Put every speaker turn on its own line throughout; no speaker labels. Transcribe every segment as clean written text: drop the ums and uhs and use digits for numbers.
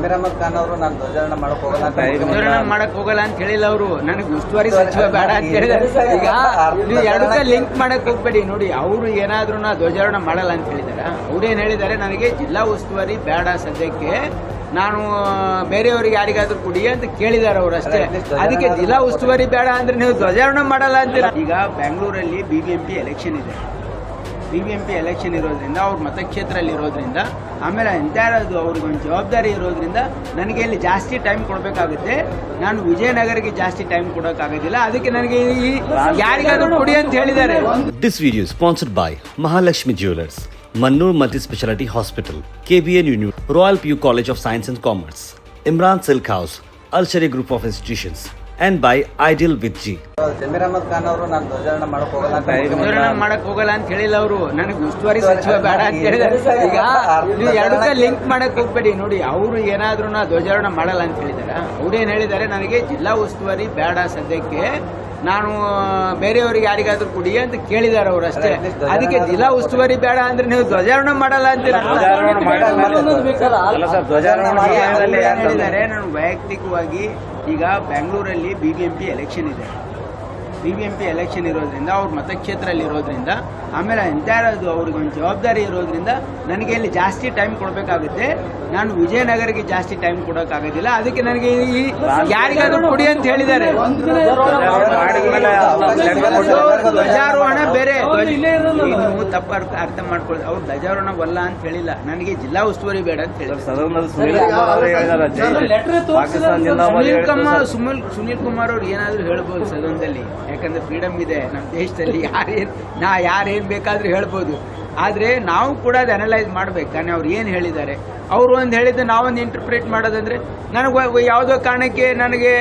ಜಮೀರ್ ಅಹಮದ್ ಖಾನ್ ಅವರು ನಾನು ಧ್ವಜಾರೋಹಣ ಮಾಡಕ್ ಹೋಗಲ್ಲ ಅಂತ
ಧ್ವಜಾರೋಹಣ ಮಾಡಕ್ ಹೋಗಲ್ಲ ಅಂತ ಹೇಳಿಲ್ಲ ಅವರು. ನನಗೆ ಉಸ್ತುವಾರಿ ಸಚಿವ ಬೇಡ ಅಂತ ಹೇಳಿದ್ದಾರೆ. ಈಗ ನೀವು ಎರಡಕ್ಕ ಲಿಂಕ್ ಮಾಡಕ್ ಹೋಗ್ಬೇಡಿ. ನೋಡಿ, ಅವರು ಏನಾದ್ರೂ ಧ್ವಜಾರೋಹಣ ಮಾಡಲ್ಲ ಅಂತ ಹೇಳಿದಾರೆ. ಅವ್ರೇನ್ ಹೇಳಿದ್ದಾರೆ, ನನಗೆ ಜಿಲ್ಲಾ ಉಸ್ತುವಾರಿ ಬೇಡ ಸದ್ಯಕ್ಕೆ, ನಾನು ಬೇರೆಯವರಿಗೆ ಯಾರಿಗಾದ್ರೂ ಕೊಡಿ ಅಂತ ಕೇಳಿದ್ದಾರೆ ಅವರು ಅಷ್ಟೇ. ಅದಕ್ಕೆ ಜಿಲ್ಲಾ ಉಸ್ತುವಾರಿ ಬೇಡ ಅಂದ್ರೆ ನೀವು ಧ್ವಜಾರೋಹಣ ಮಾಡಲ್ಲ ಅಂತೀರ. ಈಗ ಬೆಂಗಳೂರಲ್ಲಿ BBMP ಎಲೆಕ್ಷನ್ ಇದೆ. BBMP ಎಲೆಕ್ಷನ್ ಇರೋದ್ರಿಂದ ಅವ್ರ ಮತಕ್ಷೇತ್ರದಲ್ಲಿ ಇರೋದ್ರಿಂದ, ಆಮೇಲೆ ಎಂತಾರದು ಅವ್ರಿಗೊಂದು ಜವಾಬ್ದಾರಿ ಇರೋದ್ರಿಂದ ನನಗೆ ಇಲ್ಲಿ ಜಾಸ್ತಿ ಟೈಮ್ ಕೊಡಬೇಕಾಗುತ್ತೆ. ನಾನು ವಿಜಯನಗರಕ್ಕೆ ಜಾಸ್ತಿ ಟೈಮ್ ಕೊಡೋಕ್ಕಾಗೋದಿಲ್ಲ. ಅದಕ್ಕೆ ನನಗೆ ಈ ಯಾರಿಗಾದ್ರೂ ಕೊಡಿ ಅಂತ ಹೇಳಿದ್ದಾರೆ.
This video is sponsored by Mahalakshmi Jewelers, Mannur Multi-Speciality Hospital, KBN Union, Royal PU College of Science and Commerce, Imran Silk House, Al-Shari Group of Institutions, and by Ideal with G.
Zameer Ahmed Khan ಅವರು ನಾನು ಧ್ವಜಾರೋಹಣ ಮಾಡಕ್ ಹೋಗಲ್ಲ ಅಂತ
ಧ್ವಜಾರೋಹಣ ಮಾಡಕ್ ಹೋಗಲ್ಲ ಅಂತ ಹೇಳಿಲ್ಲ ಅವರು. ನನಗೆ ಉಸ್ತುವಾರಿ ಸಚಿವ ಬೇಡ ಅಂತ ಹೇಳಿದ್ದಾರೆ. ಈಗ ನೀವು ಎರಡಕ್ಕ ಲಿಂಕ್ ಮಾಡಕ್ ಹೋಗ್ಬೇಡಿ. ನೋಡಿ, ಅವರು ಏನಾದ್ರೂ ಧ್ವಜಾರೋಹಣ ಮಾಡಲ್ಲ ಅಂತ ಹೇಳಿದ್ದಾರೆ. ಅವ್ರೇನ್ ಹೇಳಿದ್ದಾರೆ, ನನಗೆ ಜಿಲ್ಲಾ ಉಸ್ತುವಾರಿ ಬೇಡ ಸದ್ಯಕ್ಕೆ, ನಾನು ಬೇರೆಯವರಿಗೆ ಯಾರಿಗಾದ್ರೂ ಕೊಡಿ ಅಂತ ಕೇಳಿದ್ದಾರೆ ಅವರು ಅಷ್ಟೇ. ಅದಕ್ಕೆ ಜಿಲ್ಲಾ ಉಸ್ತುವಾರಿ ಬೇಡ ಅಂದ್ರೆ ನೀವು ಧ್ವಜಾರೋಹಣ ಮಾಡಲ್ಲ ಅಂತೀರ. ಹೇಳಿದ್ದಾರೆ, ನಾನು ವೈಯಕ್ತಿಕವಾಗಿ ಈಗ ಬೆಂಗಳೂರಲ್ಲಿ BBMP ಎಲೆಕ್ಷನ್ ಇದೆ. BBMP ಎಲೆಕ್ಷನ್ ಇರೋದ್ರಿಂದ ಅವ್ರ ಮತಕ್ಷೇತ್ರದಲ್ಲಿ ಇರೋದ್ರಿಂದ, ಆಮೇಲೆ ಎಂತಾರದು ಅವ್ರಿಗೊಂದು ಜವಾಬ್ದಾರಿ ಇರೋದ್ರಿಂದ ನನಗೆ ಇಲ್ಲಿ ಜಾಸ್ತಿ ಟೈಮ್ ಕೊಡಬೇಕಾಗುತ್ತೆ. ನಾನು ವಿಜಯನಗರಕ್ಕೆ ಜಾಸ್ತಿ ಟೈಮ್ ಕೊಡೋಕ್ಕಾಗೋದಿಲ್ಲ. ಅದಕ್ಕೆ ನನಗೆ ಈ ಯಾರಿಗಾದ್ರೂ ಕೊಡಿ ಅಂತ ಹೇಳಿದ್ದಾರೆ. ಧ್ವಜಾರೋಹಣ ಬೇರೆ, ನೀವು ತಪ್ಪು ಅರ್ಥ ಮಾಡ್ಕೊಳ್ಳಿ. ಅವ್ರು ಧ್ವಜಾರೋಹಣವಲ್ಲ ಅಂತ ಹೇಳಿಲ್ಲ, ನನಗೆ ಜಿಲ್ಲಾ ಉಸ್ತುವಾರಿ ಬೇಡ ಅಂತ ಹೇಳಿದ್ರು. ಸುನೀಲ್ ಕುಮಾರ್ ಅವ್ರು ಏನಾದ್ರು ಹೇಳ್ಬೋದು ಸದನದಲ್ಲಿ, ಯಾಕಂದ್ರೆ ಫ್ರೀಡಮ್ ಇದೆ ನಮ್ಮ ದೇಶದಲ್ಲಿ. ಯಾರೇನ್ ಬೇಕಾದ್ರೂ ಹೇಳ್ಬೋದು. ಆದ್ರೆ ನಾವು ಕೂಡ ಅದು ಅನಲೈಸ್ ಮಾಡ್ಬೇಕು ತಾನೆ. ಅವ್ರು ಏನ್ ಹೇಳಿದ್ದಾರೆ, ಅವ್ರು ಒಂದು ಹೇಳಿದ್ದು ನಾವೊಂದು ಇಂಟರ್ಪ್ರೇಟ್ ಮಾಡೋದಂದ್ರೆ, ನನಗೆ ಯಾವುದೋ ಕಾರಣಕ್ಕೆ ನನಗೆ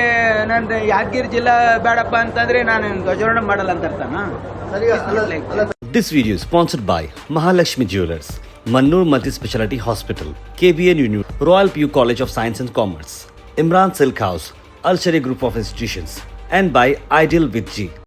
ನಂದು ಯಾದಗಿರಿ ಜಿಲ್ಲಾ ಬೇಡಪ್ಪ ಅಂತಂದ್ರೆ ನಾನು ಧ್ವಜಾರೋಹಣ ಮಾಡಲ್ಲ ಅಂತ ಅರ್ಥನಾ?
This video is sponsored by Mahalakshmi Jewelers, Mannur Multi-Speciality Hospital, KBN Union, Royal PU College of Science and Commerce, Imran Silk House, Al-Shari Group of Institutions, and by Ideal with G.